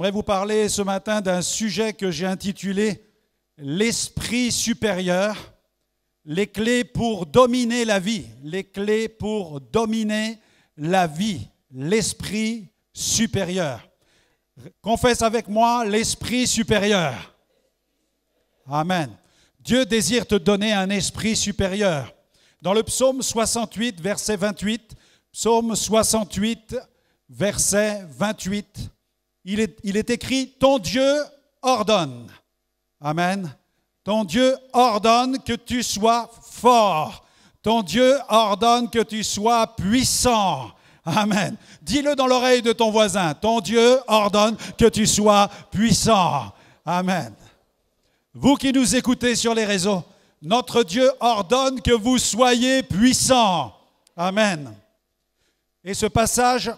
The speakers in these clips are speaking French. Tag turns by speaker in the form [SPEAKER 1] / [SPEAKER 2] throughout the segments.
[SPEAKER 1] J'aimerais vous parler ce matin d'un sujet que j'ai intitulé « L'esprit supérieur, les clés pour dominer la vie ». Les clés pour dominer la vie, l'esprit supérieur. Confesse avec moi l'esprit supérieur. Amen. Dieu désire te donner un esprit supérieur. Dans le psaume 68, verset 28, psaume 68, verset 28, il est écrit « Ton Dieu ordonne ». Amen. Ton Dieu ordonne que tu sois fort. Ton Dieu ordonne que tu sois puissant. Amen. Dis-le dans l'oreille de ton voisin. Ton Dieu ordonne que tu sois puissant. Amen. Vous qui nous écoutez sur les réseaux, notre Dieu ordonne que vous soyez puissants. Amen. Et ce passage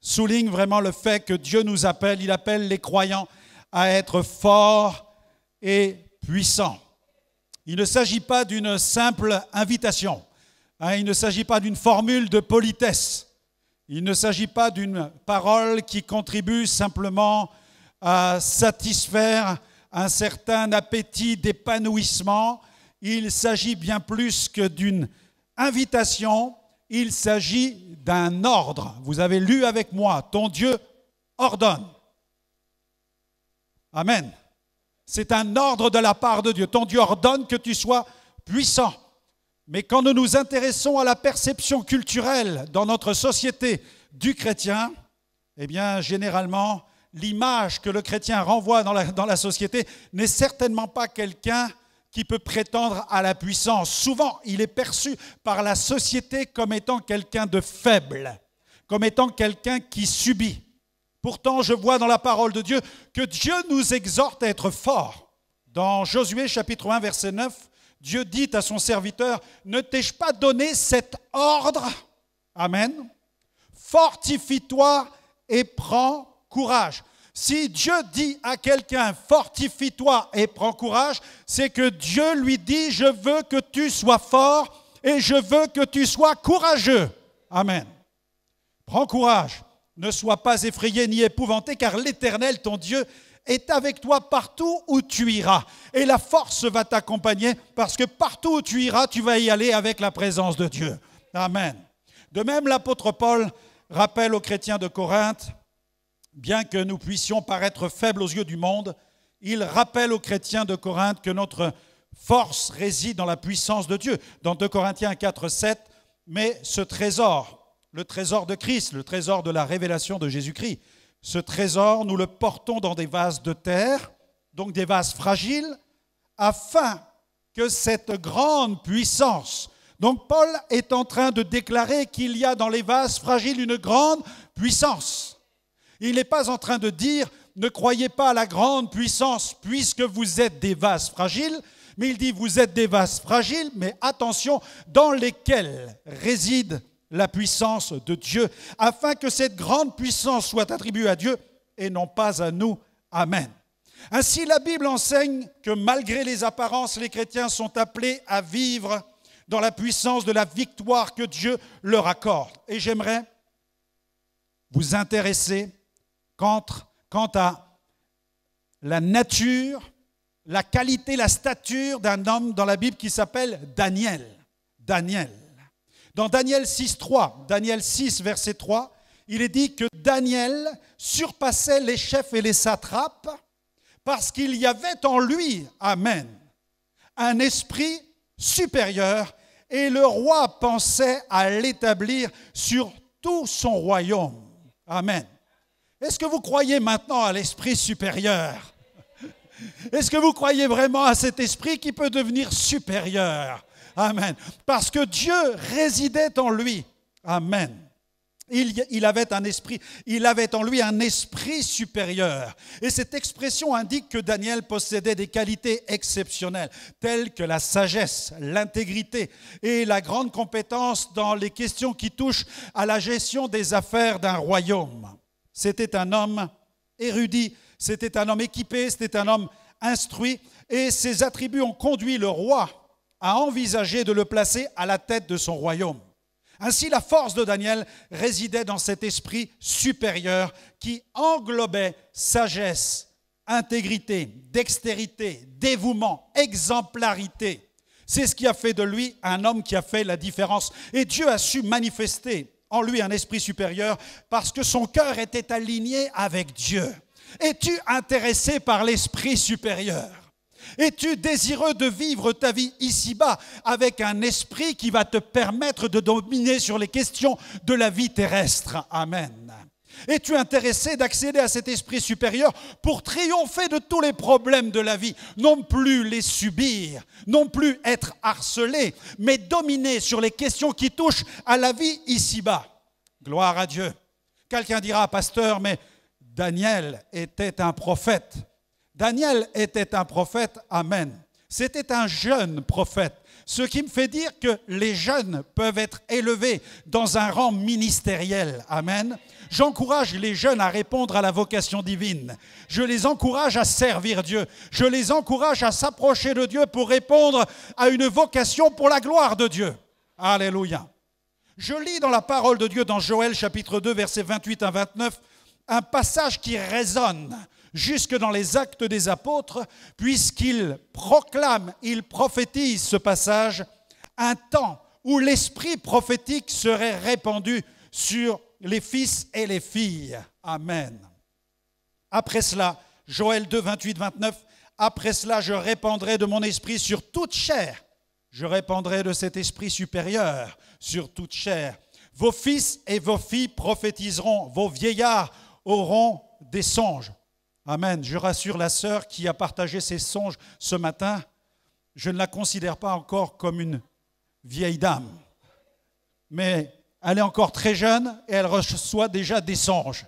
[SPEAKER 1] souligne vraiment le fait que Dieu nous appelle, il appelle les croyants à être forts et puissants. Il ne s'agit pas d'une simple invitation, il ne s'agit pas d'une formule de politesse, il ne s'agit pas d'une parole qui contribue simplement à satisfaire un certain appétit d'épanouissement. Il s'agit bien plus que d'une invitation, il s'agit d'un ordre. Vous avez lu avec moi, ton Dieu ordonne. Amen. C'est un ordre de la part de Dieu. Ton Dieu ordonne que tu sois puissant. Mais quand nous nous intéressons à la perception culturelle dans notre société du chrétien, eh bien, généralement, l'image que le chrétien renvoie dans la société n'est certainement pas quelqu'un qui peut prétendre à la puissance. Souvent, il est perçu par la société comme étant quelqu'un de faible, comme étant quelqu'un qui subit. Pourtant, je vois dans la parole de Dieu que Dieu nous exhorte à être forts. Dans Josué chapitre 1, verset 9, Dieu dit à son serviteur, « Ne t'ai-je pas donné cet ordre ?» Amen. « Fortifie-toi et prends courage. » Si Dieu dit à quelqu'un « fortifie-toi et prends courage », c'est que Dieu lui dit « je veux que tu sois fort et je veux que tu sois courageux ». Amen. Prends courage, ne sois pas effrayé ni épouvanté, car l'Éternel, ton Dieu, est avec toi partout où tu iras. Et la force va t'accompagner, parce que partout où tu iras, tu vas y aller avec la présence de Dieu. Amen. De même, l'apôtre Paul rappelle aux chrétiens de Corinthe, bien que nous puissions paraître faibles aux yeux du monde, il rappelle aux chrétiens de Corinthe que notre force réside dans la puissance de Dieu. Dans 2 Corinthiens 4, 7, mais ce trésor, le trésor de Christ, le trésor de la révélation de Jésus-Christ, ce trésor, nous le portons dans des vases de terre, donc des vases fragiles, afin que cette grande puissance... Donc Paul est en train de déclarer qu'il y a dans les vases fragiles une grande puissance. Il n'est pas en train de dire « ne croyez pas à la grande puissance puisque vous êtes des vases fragiles », mais il dit « vous êtes des vases fragiles, mais attention, dans lesquels réside la puissance de Dieu, afin que cette grande puissance soit attribuée à Dieu et non pas à nous. Amen. » Ainsi, la Bible enseigne que malgré les apparences, les chrétiens sont appelés à vivre dans la puissance de la victoire que Dieu leur accorde. Et j'aimerais vous intéresser quant à la nature, la qualité, la stature d'un homme dans la Bible qui s'appelle Daniel. Daniel. Dans Daniel 6, 3, Daniel 6, verset 3, il est dit que Daniel surpassait les chefs et les satrapes parce qu'il y avait en lui, amen, un esprit supérieur et le roi pensait à l'établir sur tout son royaume. Amen. Est-ce que vous croyez maintenant à l'esprit supérieur? Est-ce que vous croyez vraiment à cet esprit qui peut devenir supérieur? Amen. Parce que Dieu résidait en lui. Amen. Il avait en lui un esprit supérieur. Et cette expression indique que Daniel possédait des qualités exceptionnelles, telles que la sagesse, l'intégrité et la grande compétence dans les questions qui touchent à la gestion des affaires d'un royaume. C'était un homme érudit, c'était un homme équipé, c'était un homme instruit, et ses attributs ont conduit le roi à envisager de le placer à la tête de son royaume. Ainsi, la force de Daniel résidait dans cet esprit supérieur qui englobait sagesse, intégrité, dextérité, dévouement, exemplarité. C'est ce qui a fait de lui un homme qui a fait la différence. Et Dieu a su manifester en lui un esprit supérieur parce que son cœur était aligné avec Dieu. Es-tu intéressé par l'esprit supérieur? Es-tu désireux de vivre ta vie ici-bas avec un esprit qui va te permettre de dominer sur les questions de la vie terrestre? Amen. Es-tu intéressé d'accéder à cet esprit supérieur pour triompher de tous les problèmes de la vie? Non plus les subir, non plus être harcelé, mais dominer sur les questions qui touchent à la vie ici-bas. Gloire à Dieu. Quelqu'un dira, pasteur, mais Daniel était un prophète. Daniel était un prophète, amen. C'était un jeune prophète, ce qui me fait dire que les jeunes peuvent être élevés dans un rang ministériel, amen. J'encourage les jeunes à répondre à la vocation divine. Je les encourage à servir Dieu. Je les encourage à s'approcher de Dieu pour répondre à une vocation pour la gloire de Dieu. Alléluia. Je lis dans la parole de Dieu, dans Joël chapitre 2, versets 28 à 29, un passage qui résonne jusque dans les Actes des Apôtres, puisqu'il proclame, il prophétise ce passage, un temps où l'esprit prophétique serait répandu sur les fils et les filles. Amen. Après cela, Joël 2, 28, 29, après cela, je répandrai de mon esprit sur toute chair. Je répandrai de cet esprit supérieur sur toute chair. Vos fils et vos filles prophétiseront, vos vieillards auront des songes. Amen. Je rassure la sœur qui a partagé ses songes ce matin. Je ne la considère pas encore comme une vieille dame. Mais elle est encore très jeune et elle reçoit déjà des songes.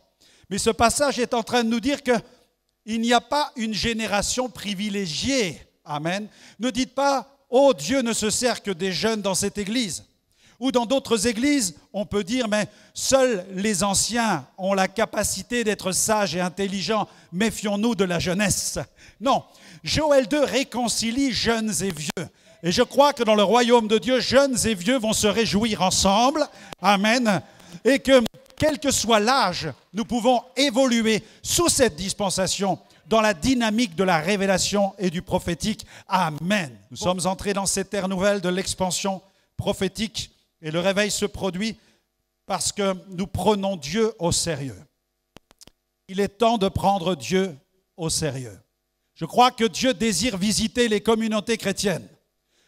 [SPEAKER 1] Mais ce passage est en train de nous dire qu'il n'y a pas une génération privilégiée. Amen. Ne dites pas, oh Dieu ne se sert que des jeunes dans cette église. Ou dans d'autres églises, on peut dire, mais seuls les anciens ont la capacité d'être sages et intelligents. Méfions-nous de la jeunesse. Non, Joël 2 réconcilie jeunes et vieux. Et je crois que dans le royaume de Dieu, jeunes et vieux vont se réjouir ensemble. Amen. Et que, quel que soit l'âge, nous pouvons évoluer sous cette dispensation dans la dynamique de la révélation et du prophétique. Amen. Nous sommes entrés dans cette ère nouvelle de l'expansion prophétique. Et le réveil se produit parce que nous prenons Dieu au sérieux. Il est temps de prendre Dieu au sérieux. Je crois que Dieu désire visiter les communautés chrétiennes.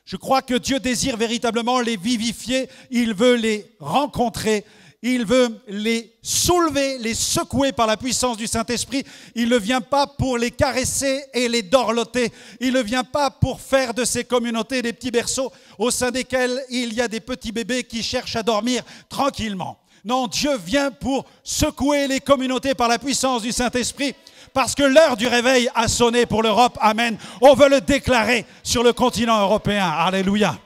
[SPEAKER 1] Je crois que Dieu désire véritablement les vivifier. Il veut les rencontrer. Il veut les soulever, les secouer par la puissance du Saint-Esprit. Il ne vient pas pour les caresser et les dorloter. Il ne vient pas pour faire de ces communautés des petits berceaux au sein desquels il y a des petits bébés qui cherchent à dormir tranquillement. Non, Dieu vient pour secouer les communautés par la puissance du Saint-Esprit parce que l'heure du réveil a sonné pour l'Europe. Amen. On veut le déclarer sur le continent européen. Alléluia.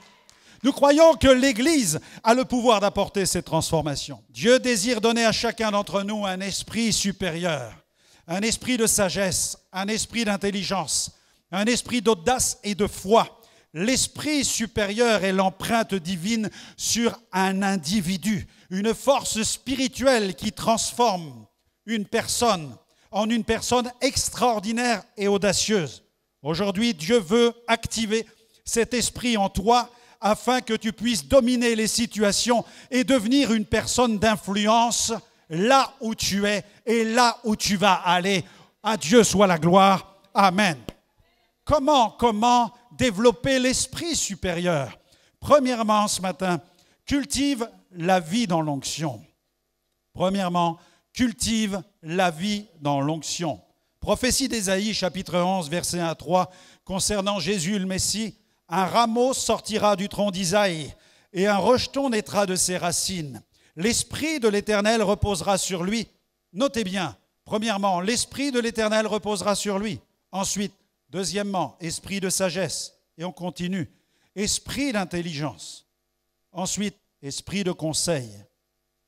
[SPEAKER 1] Nous croyons que l'Église a le pouvoir d'apporter ces transformations. Dieu désire donner à chacun d'entre nous un esprit supérieur, un esprit de sagesse, un esprit d'intelligence, un esprit d'audace et de foi. L'esprit supérieur est l'empreinte divine sur un individu, une force spirituelle qui transforme une personne en une personne extraordinaire et audacieuse. Aujourd'hui, Dieu veut activer cet esprit en toi afin que tu puisses dominer les situations et devenir une personne d'influence là où tu es et là où tu vas aller. À Dieu soit la gloire. Amen. Comment développer l'esprit supérieur? Premièrement, ce matin, cultive la vie dans l'onction. Premièrement, cultive la vie dans l'onction. Prophétie d'Ésaïe, chapitre 11, versets 1 à 3, concernant Jésus le Messie. Un rameau sortira du tronc d'Isaïe et un rejeton naîtra de ses racines. L'Esprit de l'Éternel reposera sur lui. Notez bien, premièrement, l'Esprit de l'Éternel reposera sur lui. Ensuite, deuxièmement, esprit de sagesse. Et on continue. Esprit d'intelligence. Ensuite, esprit de conseil.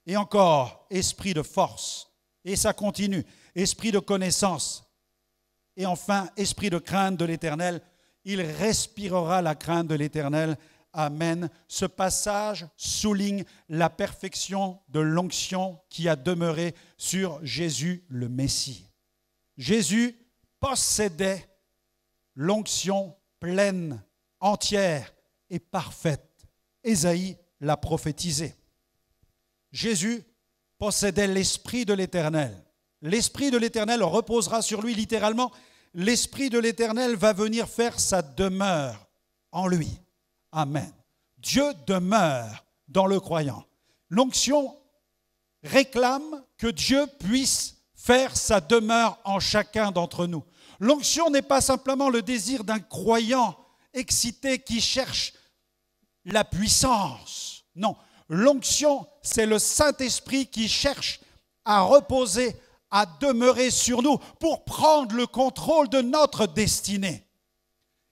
[SPEAKER 1] Et encore, esprit de force. Et ça continue. Esprit de connaissance. Et enfin, esprit de crainte de l'Éternel. Il respirera la crainte de l'Éternel Amen. Ce passage souligne la perfection de l'onction qui a demeuré sur Jésus le Messie. Jésus possédait l'onction pleine, entière et parfaite. Ésaïe l'a prophétisé. Jésus possédait l'Esprit de l'Éternel. L'Esprit de l'Éternel reposera sur lui littéralement. L'Esprit de l'Éternel va venir faire sa demeure en lui. Amen. Dieu demeure dans le croyant. L'onction réclame que Dieu puisse faire sa demeure en chacun d'entre nous. L'onction n'est pas simplement le désir d'un croyant excité qui cherche la puissance. Non, l'onction, c'est le Saint-Esprit qui cherche à reposer, à demeurer sur nous pour prendre le contrôle de notre destinée.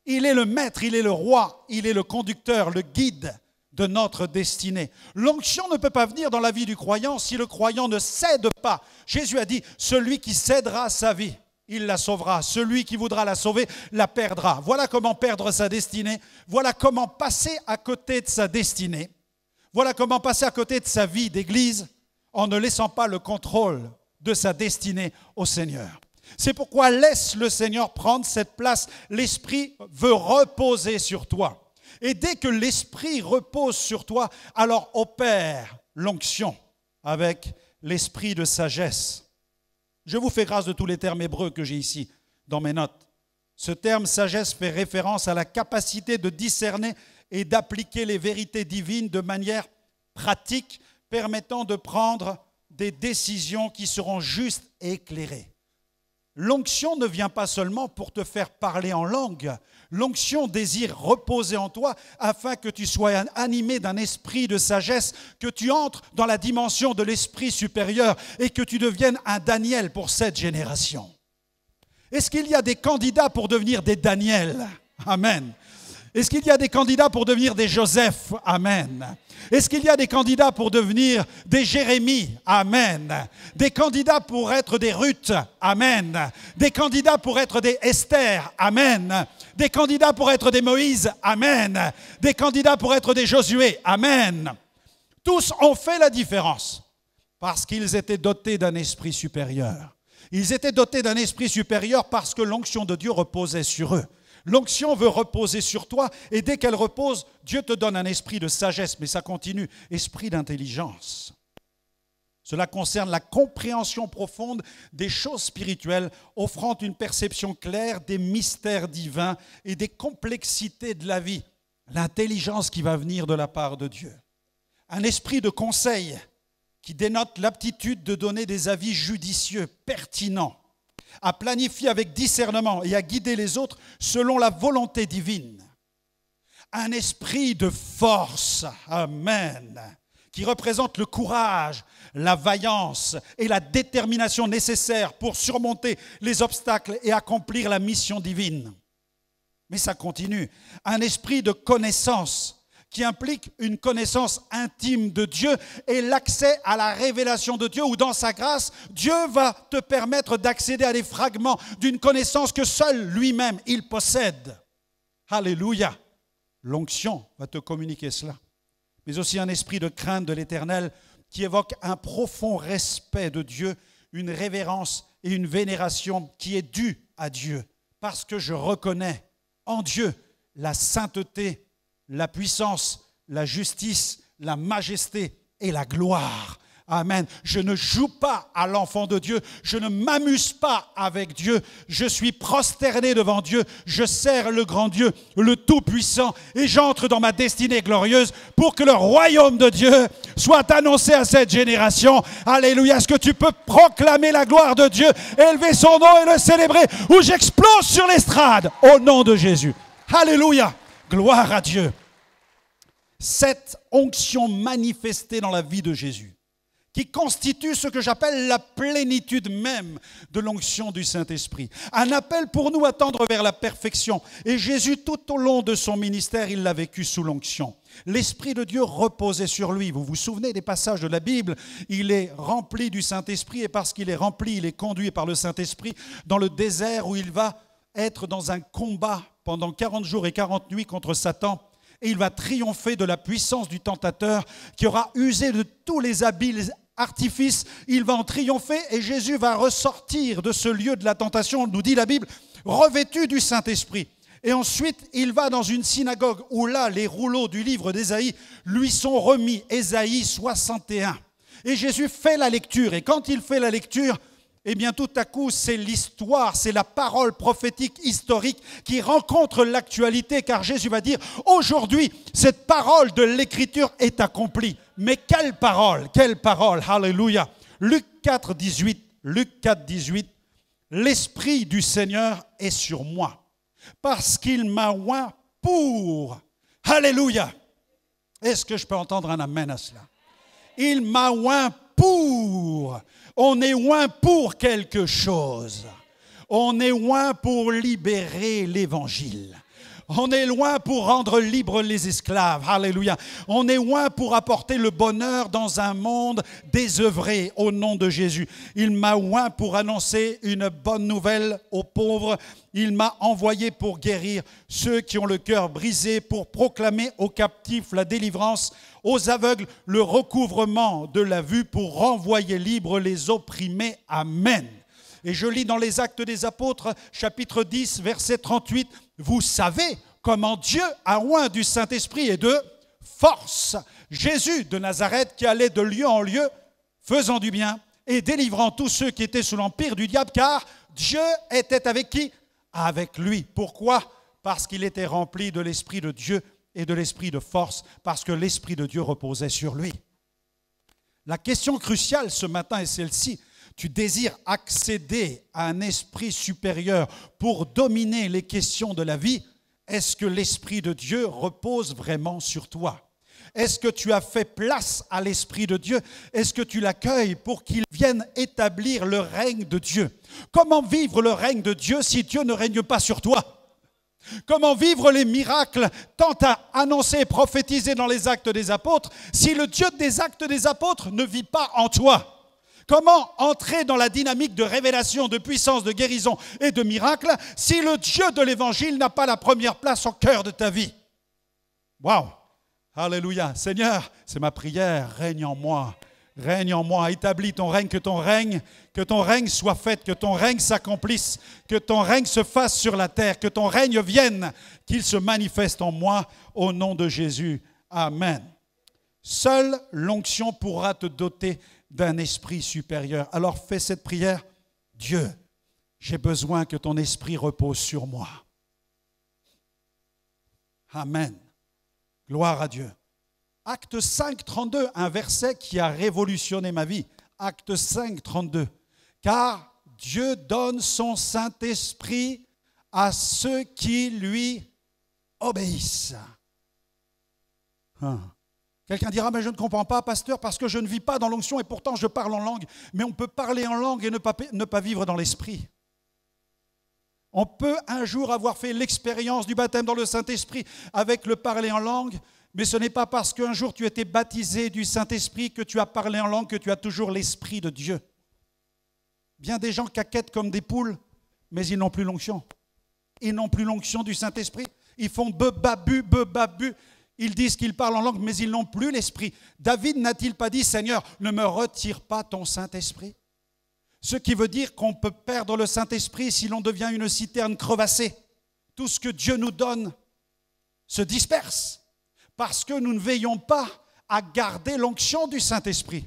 [SPEAKER 1] Il est le maître, il est le roi, il est le conducteur, le guide de notre destinée. L'onction ne peut pas venir dans la vie du croyant si le croyant ne cède pas. Jésus a dit, celui qui cédera sa vie, il la sauvera. Celui qui voudra la sauver, la perdra. Voilà comment perdre sa destinée. Voilà comment passer à côté de sa destinée. Voilà comment passer à côté de sa vie d'église en ne laissant pas le contrôle de sa destinée au Seigneur. C'est pourquoi laisse le Seigneur prendre cette place. L'Esprit veut reposer sur toi. Et dès que l'Esprit repose sur toi, alors opère l'onction avec l'esprit de sagesse. Je vous fais grâce de tous les termes hébreux que j'ai ici dans mes notes. Ce terme sagesse fait référence à la capacité de discerner et d'appliquer les vérités divines de manière pratique, permettant de prendre des décisions qui seront justes et éclairées. L'onction ne vient pas seulement pour te faire parler en langue. L'onction désire reposer en toi afin que tu sois animé d'un esprit de sagesse, que tu entres dans la dimension de l'esprit supérieur et que tu deviennes un Daniel pour cette génération. Est-ce qu'il y a des candidats pour devenir des Daniel? Amen. Est-ce qu'il y a des candidats pour devenir des Joseph? Amen. Est-ce qu'il y a des candidats pour devenir des Jérémie? Amen. Des candidats pour être des Ruth? Amen. Des candidats pour être des Esther? Amen. Des candidats pour être des Moïse? Amen. Des candidats pour être des Josué? Amen. Tous ont fait la différence parce qu'ils étaient dotés d'un esprit supérieur. Ils étaient dotés d'un esprit supérieur parce que l'onction de Dieu reposait sur eux. L'onction veut reposer sur toi et dès qu'elle repose, Dieu te donne un esprit de sagesse, mais ça continue, esprit d'intelligence. Cela concerne la compréhension profonde des choses spirituelles, offrant une perception claire des mystères divins et des complexités de la vie. L'intelligence qui va venir de la part de Dieu. Un esprit de conseil qui dénote l'aptitude de donner des avis judicieux, pertinents, à planifier avec discernement et à guider les autres selon la volonté divine. Un esprit de force, amen, qui représente le courage, la vaillance et la détermination nécessaires pour surmonter les obstacles et accomplir la mission divine. Mais ça continue. Un esprit de connaissance qui implique une connaissance intime de Dieu et l'accès à la révélation de Dieu, où dans sa grâce, Dieu va te permettre d'accéder à des fragments d'une connaissance que seul lui-même, il possède. Alléluia. L'onction va te communiquer cela. Mais aussi un esprit de crainte de l'Éternel qui évoque un profond respect de Dieu, une révérence et une vénération qui est due à Dieu, parce que je reconnais en Dieu la sainteté, la puissance, la justice, la majesté et la gloire. Amen. Je ne joue pas à l'enfant de Dieu. Je ne m'amuse pas avec Dieu. Je suis prosterné devant Dieu. Je sers le grand Dieu, le Tout-Puissant, et j'entre dans ma destinée glorieuse pour que le royaume de Dieu soit annoncé à cette génération. Alléluia. Est-ce que tu peux proclamer la gloire de Dieu, élever son nom et le célébrer, où j'explose sur l'estrade au nom de Jésus. Alléluia. Gloire à Dieu. Cette onction manifestée dans la vie de Jésus, qui constitue ce que j'appelle la plénitude même de l'onction du Saint-Esprit. Un appel pour nous à tendre vers la perfection. Et Jésus, tout au long de son ministère, il l'a vécu sous l'onction. L'Esprit de Dieu reposait sur lui. Vous vous souvenez des passages de la Bible? Il est rempli du Saint-Esprit et parce qu'il est rempli, il est conduit par le Saint-Esprit dans le désert où il va être dans un combat pendant 40 jours et 40 nuits contre Satan. et il va triompher de la puissance du tentateur qui aura usé de tous les habiles artifices. Il va en triompher et Jésus va ressortir de ce lieu de la tentation, nous dit la Bible, revêtu du Saint-Esprit. Et ensuite, il va dans une synagogue où là, les rouleaux du livre d'Ésaïe lui sont remis, Ésaïe 61. Et Jésus fait la lecture. Et quand il fait la lecture, eh bien tout à coup, c'est l'histoire, c'est la parole prophétique historique qui rencontre l'actualité, car Jésus va dire, aujourd'hui, cette parole de l'Écriture est accomplie. Mais quelle parole, alléluia. Luc 4, 18, l'Esprit du Seigneur est sur moi, parce qu'il m'a oint pour. Alléluia. Est-ce que je peux entendre un amen à cela? Il m'a oint pour. On est oint pour quelque chose. On est oint pour libérer l'Évangile. On est loin pour rendre libres les esclaves. Alléluia. On est loin pour apporter le bonheur dans un monde désœuvré au nom de Jésus. Il m'a oint pour annoncer une bonne nouvelle aux pauvres. Il m'a envoyé pour guérir ceux qui ont le cœur brisé, pour proclamer aux captifs la délivrance, aux aveugles le recouvrement de la vue, pour renvoyer libres les opprimés. Amen. Et je lis dans les Actes des Apôtres, chapitre 10, verset 38, « Vous savez comment Dieu a oint du Saint-Esprit et de force Jésus de Nazareth qui allait de lieu en lieu, faisant du bien et délivrant tous ceux qui étaient sous l'empire du diable, car Dieu était avec qui? Avec lui. Pourquoi? Parce qu'il était rempli de l'Esprit de Dieu et de l'Esprit de force, parce que l'Esprit de Dieu reposait sur lui. » La question cruciale ce matin est celle-ci. Tu désires accéder à un esprit supérieur pour dominer les questions de la vie? Est-ce que l'Esprit de Dieu repose vraiment sur toi? Est-ce que tu as fait place à l'Esprit de Dieu? Est-ce que tu l'accueilles pour qu'il vienne établir le règne de Dieu? Comment vivre le règne de Dieu si Dieu ne règne pas sur toi? Comment vivre les miracles tant annoncés et prophétisés dans les Actes des Apôtres si le Dieu des Actes des Apôtres ne vit pas en toi? Comment entrer dans la dynamique de révélation, de puissance, de guérison et de miracles si le Dieu de l'Évangile n'a pas la première place au cœur de ta vie? Waouh! Alléluia! Seigneur, c'est ma prière, règne en moi, établis ton règne, que ton règne soit fait, que ton règne s'accomplisse, que ton règne se fasse sur la terre, que ton règne vienne, qu'il se manifeste en moi, au nom de Jésus. Amen. Seule l'onction pourra te doter d'un esprit supérieur. Alors fais cette prière. Dieu, j'ai besoin que ton esprit repose sur moi. Amen. Gloire à Dieu. Acte 5, 32, un verset qui a révolutionné ma vie. Acte 5, 32. Car Dieu donne son Saint-Esprit à ceux qui lui obéissent. Quelqu'un dira, mais je ne comprends pas, pasteur, parce que je ne vis pas dans l'onction et pourtant je parle en langue. Mais on peut parler en langue et ne pas vivre dans l'esprit. On peut un jour avoir fait l'expérience du baptême dans le Saint-Esprit avec le parler en langue, mais ce n'est pas parce qu'un jour tu étais baptisé du Saint-Esprit que tu as parlé en langue que tu as toujours l'Esprit de Dieu. Bien des gens caquettent comme des poules, mais ils n'ont plus l'onction. Ils n'ont plus l'onction du Saint-Esprit. Ils font be-babu. Ils disent qu'ils parlent en langue, mais ils n'ont plus l'Esprit. David n'a-t-il pas dit, Seigneur, ne me retire pas ton Saint-Esprit? Ce qui veut dire qu'on peut perdre le Saint-Esprit si l'on devient une citerne crevassée. Tout ce que Dieu nous donne se disperse parce que nous ne veillons pas à garder l'onction du Saint-Esprit.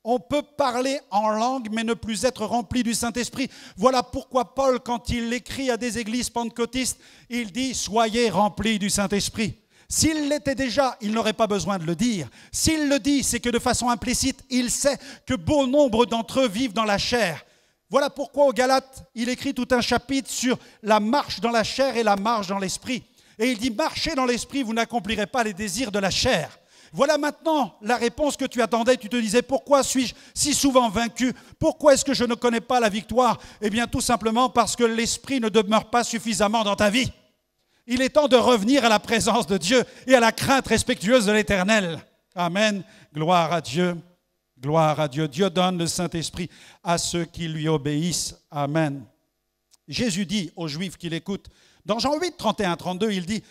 [SPEAKER 1] On peut parler en langue, mais ne plus être rempli du Saint-Esprit. Voilà pourquoi Paul, quand il écrit à des églises pentecôtistes, il dit « Soyez remplis du Saint-Esprit ». S'il l'était déjà, il n'aurait pas besoin de le dire. S'il le dit, c'est que de façon implicite, il sait que bon nombre d'entre eux vivent dans la chair. Voilà pourquoi aux Galates, il écrit tout un chapitre sur la marche dans la chair et la marche dans l'esprit. Et il dit, marchez dans l'esprit, vous n'accomplirez pas les désirs de la chair. Voilà maintenant la réponse que tu attendais. Tu te disais, pourquoi suis-je si souvent vaincu? Pourquoi est-ce que je ne connais pas la victoire? Eh bien, tout simplement parce que l'esprit ne demeure pas suffisamment dans ta vie. Il est temps de revenir à la présence de Dieu et à la crainte respectueuse de l'Éternel. Amen. Gloire à Dieu. Gloire à Dieu. Dieu donne le Saint-Esprit à ceux qui lui obéissent. Amen. Jésus dit aux Juifs qui l'écoutent, dans Jean 8, 31, 32, il dit,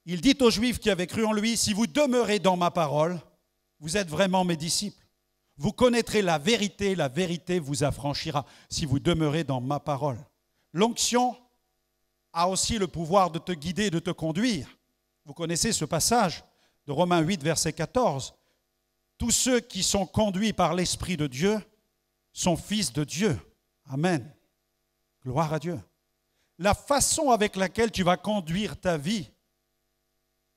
[SPEAKER 1] Il dit aux Juifs qui avaient cru en lui, si vous demeurez dans ma parole, vous êtes vraiment mes disciples. Vous connaîtrez la vérité vous affranchira si vous demeurez dans ma parole. L'onction a aussi le pouvoir de te guider, de te conduire. Vous connaissez ce passage de Romains 8, verset 14. Tous ceux qui sont conduits par l'Esprit de Dieu sont fils de Dieu. Amen. Gloire à Dieu. La façon avec laquelle tu vas conduire ta vie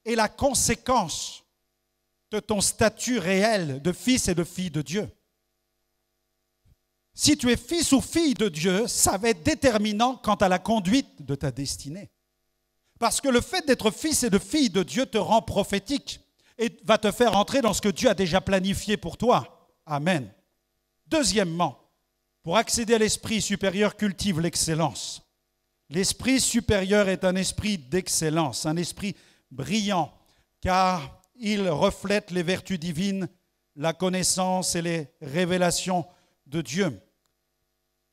[SPEAKER 1] est la conséquence de ton statut réel de fils et de fille de Dieu. Si tu es fils ou fille de Dieu, ça va être déterminant quant à la conduite de ta destinée. Parce que le fait d'être fils et de fille de Dieu te rend prophétique et va te faire entrer dans ce que Dieu a déjà planifié pour toi. Amen. Deuxièmement, pour accéder à l'esprit supérieur, cultive l'excellence. L'esprit supérieur est un esprit d'excellence, un esprit brillant, car il reflète les vertus divines, la connaissance et les révélations de Dieu.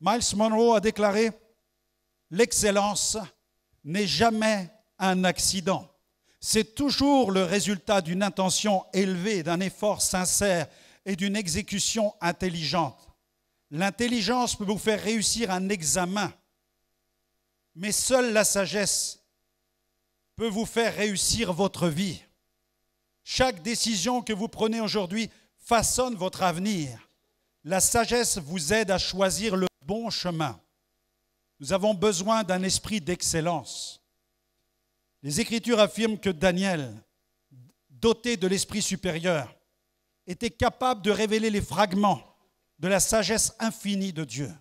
[SPEAKER 1] Miles Monroe a déclaré « L'excellence n'est jamais un accident. C'est toujours le résultat d'une intention élevée, d'un effort sincère et d'une exécution intelligente. L'intelligence peut vous faire réussir un examen, mais seule la sagesse peut vous faire réussir votre vie. Chaque décision que vous prenez aujourd'hui façonne votre avenir. La sagesse vous aide à choisir le bon chemin. Nous avons besoin d'un esprit d'excellence. Les Écritures affirment que Daniel, doté de l'esprit supérieur, était capable de révéler les fragments de la sagesse infinie de Dieu.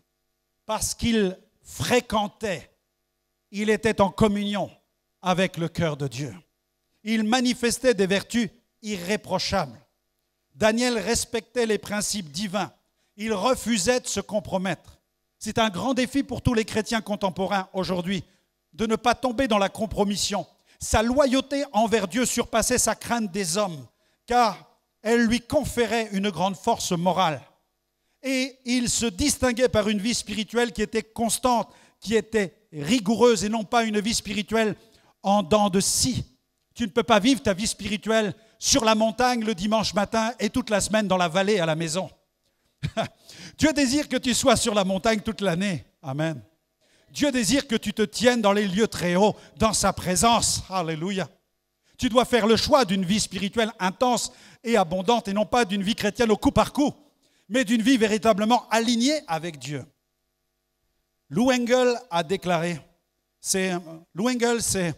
[SPEAKER 1] Parce qu'il fréquentait, il était en communion avec le cœur de Dieu. Il manifestait des vertus irréprochables. Daniel respectait les principes divins. Il refusait de se compromettre. C'est un grand défi pour tous les chrétiens contemporains aujourd'hui de ne pas tomber dans la compromission. Sa loyauté envers Dieu surpassait sa crainte des hommes, car elle lui conférait une grande force morale. Et il se distinguait par une vie spirituelle qui était constante, qui était rigoureuse et non pas une vie spirituelle en dents de scie. Tu ne peux pas vivre ta vie spirituelle sur la montagne le dimanche matin et toute la semaine dans la vallée à la maison. Dieu désire que tu sois sur la montagne toute l'année. Amen. Dieu désire que tu te tiennes dans les lieux très hauts, dans sa présence. Alléluia. Tu dois faire le choix d'une vie spirituelle intense et abondante et non pas d'une vie chrétienne au coup par coup, mais d'une vie véritablement alignée avec Dieu. Lou Engle a déclaré, Lou Engle, c'est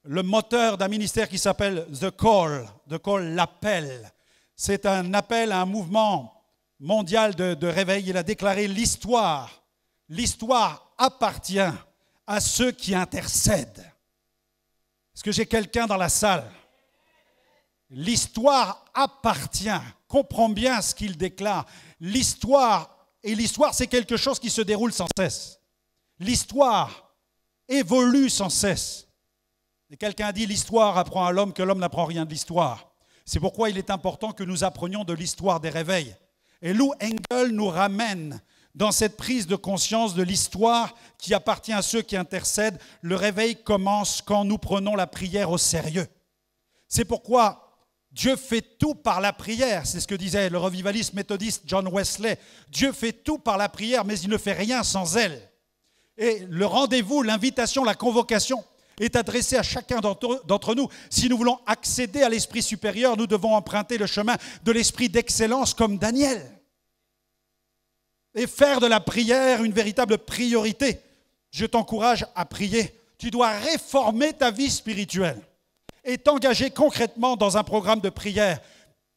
[SPEAKER 1] le moteur d'un ministère qui s'appelle The Call, l'appel. C'est un appel à un mouvement mondial de réveil. Il a déclaré l'histoire appartient à ceux qui intercèdent. Est-ce que j'ai quelqu'un dans la salle? L'histoire appartient. Comprends bien ce qu'il déclare. L'histoire, c'est quelque chose qui se déroule sans cesse. L'histoire évolue sans cesse. Et quelqu'un a dit, l'histoire apprend à l'homme que l'homme n'apprend rien de l'histoire. C'est pourquoi il est important que nous apprenions de l'histoire des réveils. Et Lou Engle nous ramène dans cette prise de conscience de l'histoire qui appartient à ceux qui intercèdent. Le réveil commence quand nous prenons la prière au sérieux. C'est pourquoi Dieu fait tout par la prière. C'est ce que disait le revivaliste méthodiste John Wesley. Dieu fait tout par la prière, mais il ne fait rien sans elle. Et le rendez-vous, l'invitation, la convocation est adressée à chacun d'entre nous. Si nous voulons accéder à l'esprit supérieur, nous devons emprunter le chemin de l'esprit d'excellence comme Daniel. Et faire de la prière une véritable priorité. Je t'encourage à prier. Tu dois réformer ta vie spirituelle et t'engager concrètement dans un programme de prière.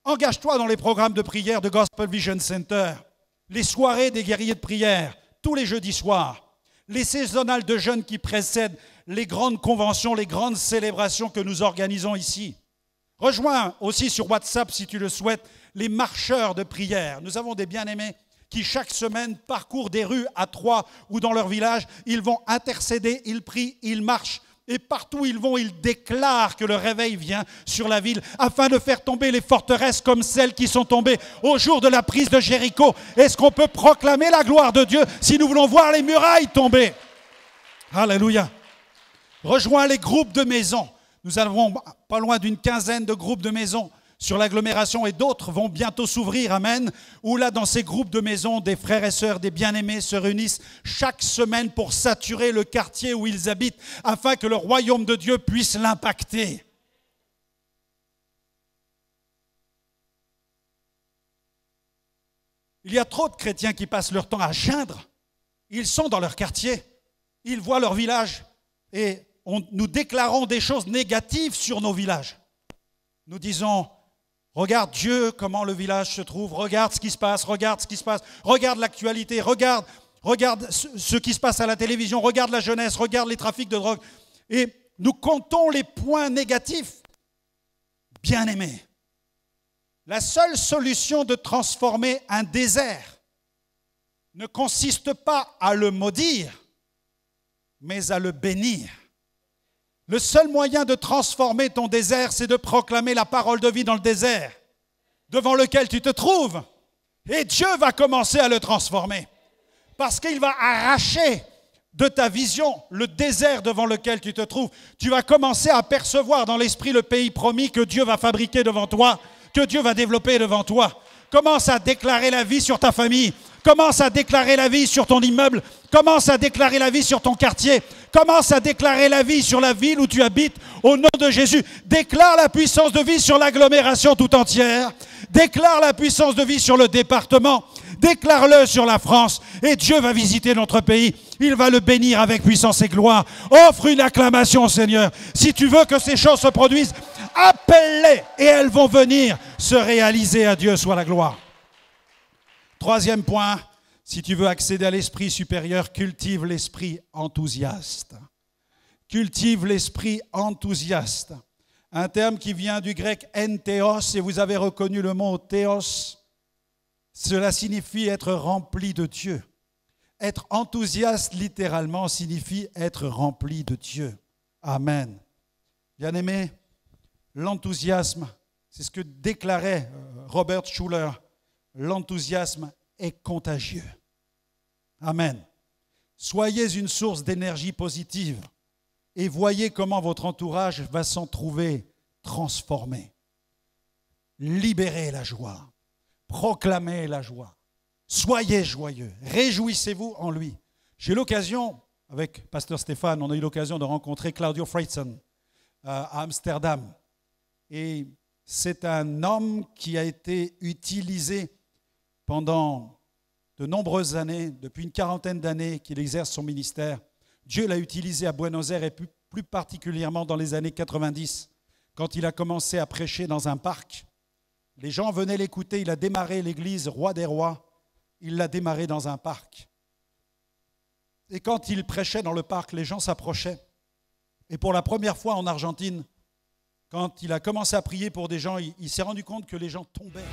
[SPEAKER 1] Engage-toi dans les programmes de prière de Gospel Vision Center, les soirées des guerriers de prière, tous les jeudis soirs, les saisonnales de jeûne qui précèdent les grandes conventions, les grandes célébrations que nous organisons ici. Rejoins aussi sur WhatsApp, si tu le souhaites, les marcheurs de prière. Nous avons des bien-aimés qui chaque semaine parcourent des rues à Troyes ou dans leur village. Ils vont intercéder, ils prient, ils marchent. Et partout où ils vont, ils déclarent que le réveil vient sur la ville afin de faire tomber les forteresses comme celles qui sont tombées au jour de la prise de Jéricho. Est-ce qu'on peut proclamer la gloire de Dieu si nous voulons voir les murailles tomber? Alléluia. Rejoins les groupes de maison. Nous avons pas loin d'une quinzaine de groupes de maisons sur l'agglomération et d'autres vont bientôt s'ouvrir, amen, où là, dans ces groupes de maisons, des frères et sœurs, des bien-aimés se réunissent chaque semaine pour saturer le quartier où ils habitent afin que le royaume de Dieu puisse l'impacter. Il y a trop de chrétiens qui passent leur temps à geindre. Ils sont dans leur quartier, ils voient leur village et nous déclarons des choses négatives sur nos villages. Nous disons, regarde Dieu, comment le village se trouve, regarde ce qui se passe, regarde l'actualité, regarde ce qui se passe à la télévision, regarde la jeunesse, regarde les trafics de drogue. Et nous comptons les points négatifs. Bien-aimés, la seule solution de transformer un désert ne consiste pas à le maudire, mais à le bénir. Le seul moyen de transformer ton désert, c'est de proclamer la parole de vie dans le désert devant lequel tu te trouves. Et Dieu va commencer à le transformer parce qu'il va arracher de ta vision le désert devant lequel tu te trouves. Tu vas commencer à percevoir dans l'esprit le pays promis que Dieu va fabriquer devant toi, que Dieu va développer devant toi. Commence à déclarer la vie sur ta famille. Commence à déclarer la vie sur ton immeuble. Commence à déclarer la vie sur ton quartier. Commence à déclarer la vie sur la ville où tu habites au nom de Jésus. Déclare la puissance de vie sur l'agglomération tout entière. Déclare la puissance de vie sur le département. Déclare-le sur la France. Et Dieu va visiter notre pays. Il va le bénir avec puissance et gloire. Offre une acclamation au Seigneur. Si tu veux que ces choses se produisent, appelle-les et elles vont venir se réaliser. À Dieu soit la gloire. Troisième point, si tu veux accéder à l'esprit supérieur, cultive l'esprit enthousiaste. Cultive l'esprit enthousiaste. Un terme qui vient du grec entheos, et vous avez reconnu le mot théos. Cela signifie être rempli de Dieu. Être enthousiaste, littéralement, signifie être rempli de Dieu. Amen. Bien-aimés, l'enthousiasme, c'est ce que déclarait Robert Schuller. L'enthousiasme est contagieux. Amen. Soyez une source d'énergie positive et voyez comment votre entourage va s'en trouver transformé. Libérez la joie. Proclamez la joie. Soyez joyeux. Réjouissez-vous en lui. J'ai l'occasion, avec Pasteur Stéphane, on a eu l'occasion de rencontrer Claudio Freyson à Amsterdam. Et c'est un homme qui a été utilisé pendant de nombreuses années, depuis une quarantaine d'années qu'il exerce son ministère. Dieu l'a utilisé à Buenos Aires et plus particulièrement dans les années 90, quand il a commencé à prêcher dans un parc. Les gens venaient l'écouter, il a démarré l'église Roi des Rois, il l'a démarré dans un parc. Et quand il prêchait dans le parc, les gens s'approchaient. Et pour la première fois en Argentine, quand il a commencé à prier pour des gens, il s'est rendu compte que les gens tombaient.